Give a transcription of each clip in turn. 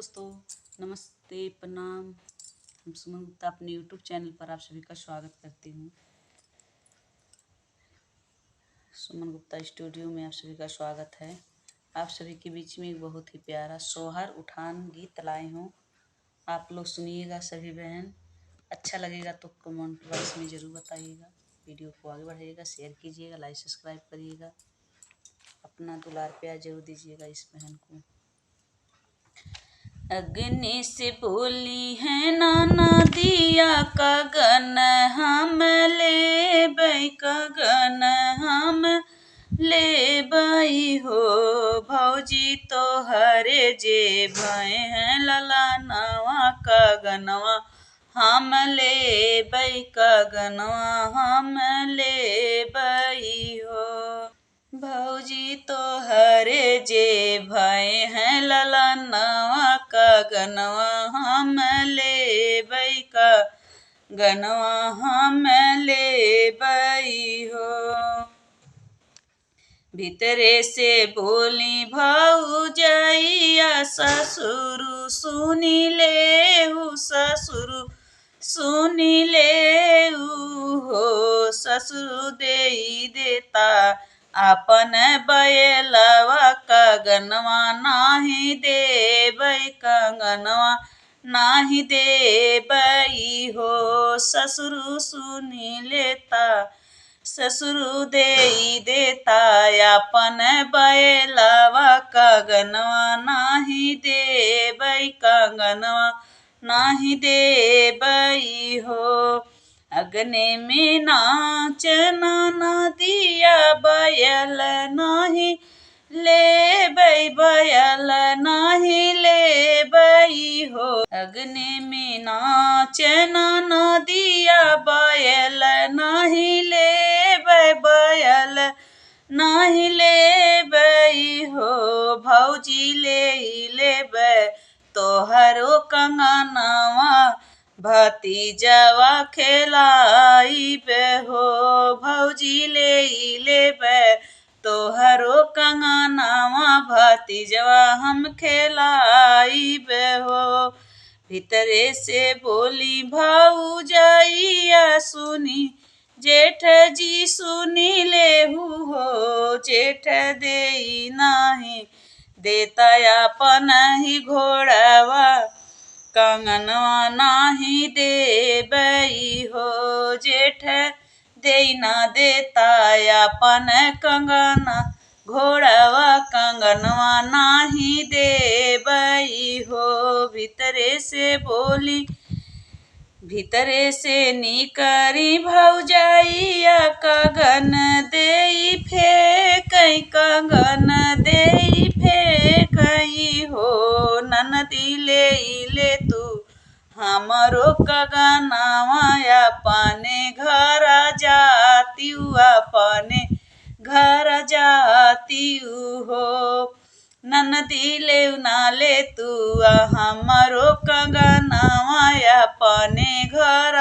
दोस्तों, नमस्ते, प्रणाम। हम सुमन गुप्ता अपने यूट्यूब चैनल पर आप सभी का स्वागत करती हूँ। सुमन गुप्ता स्टूडियो में आप सभी का स्वागत है। आप सभी के बीच में एक बहुत ही प्यारा सोहर उठान गीत लाए हूँ। आप लोग सुनिएगा सभी बहन। अच्छा लगेगा तो कमेंट बॉक्स में ज़रूर बताइएगा। वीडियो को आगे बढ़ाइएगा, शेयर कीजिएगा, लाइक सब्सक्राइब करिएगा। अपना दुलार प्यार जरूर दीजिएगा इस बहन को। अग्नि से बोली है नाना दिया कगन हम ले बई, कगन हम ले बई हो। भौजी तो हरे जे भय हैं लला नवा, कगनवा हम ले बई, कगनवा हम ले बई हो। भौजी तो हरे जे भय हैं ललनवा, कगनवा हम ले बई, कगनवा हम ले बई हो। भीतरे से बोली भौजैया ससुर सुनी लेहु, ससुर सुनी लेहु हो। ससुर देई देता अपन बैलवा, कगनवा नाही देबई, कगनवा नाही देबई हो। ससुर सुनी लेता ससुर देई देता अपन बैलवा, कगनवा नाही देबई, कगनवा नाही देबई हो। अग्नि में नाच नाना दिया बैल नाही ले बई, बैल नाही ले बई हो। अग्नि में नाच नाना दिया बैल नाही ले बई, बैल नाही ले बई हो। भौजी ले बई तोहरो कंगनवा, भतीजवा खेलाई बे हो। भौजी ले बई तोहरो कंगनवा, भतीजवा हम खेलाई बे हो। भीतरे से बोली भौजैया सुनी जेठ जी सुनी लेहु हो। जेठ देई नाही देता अपन ही घोड़वा, कंगनवा नाही देबई हो। जेठ देई ना देता अपन कंगना, घोड़वा कंगनवा नाही देबई हो। भीतरे से बोली भीतरे से निकरी भौजैया, कगन देई फेंकई, कगन देई फेंकई हो। ननदी ले तू हमरो कगनवा, अपने घर जातियु, अपने घर जातियु हो। ननदी ले तू हमरो कगनवा, अपने घर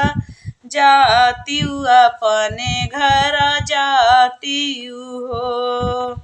जातियु, अपने घर जातियु हो।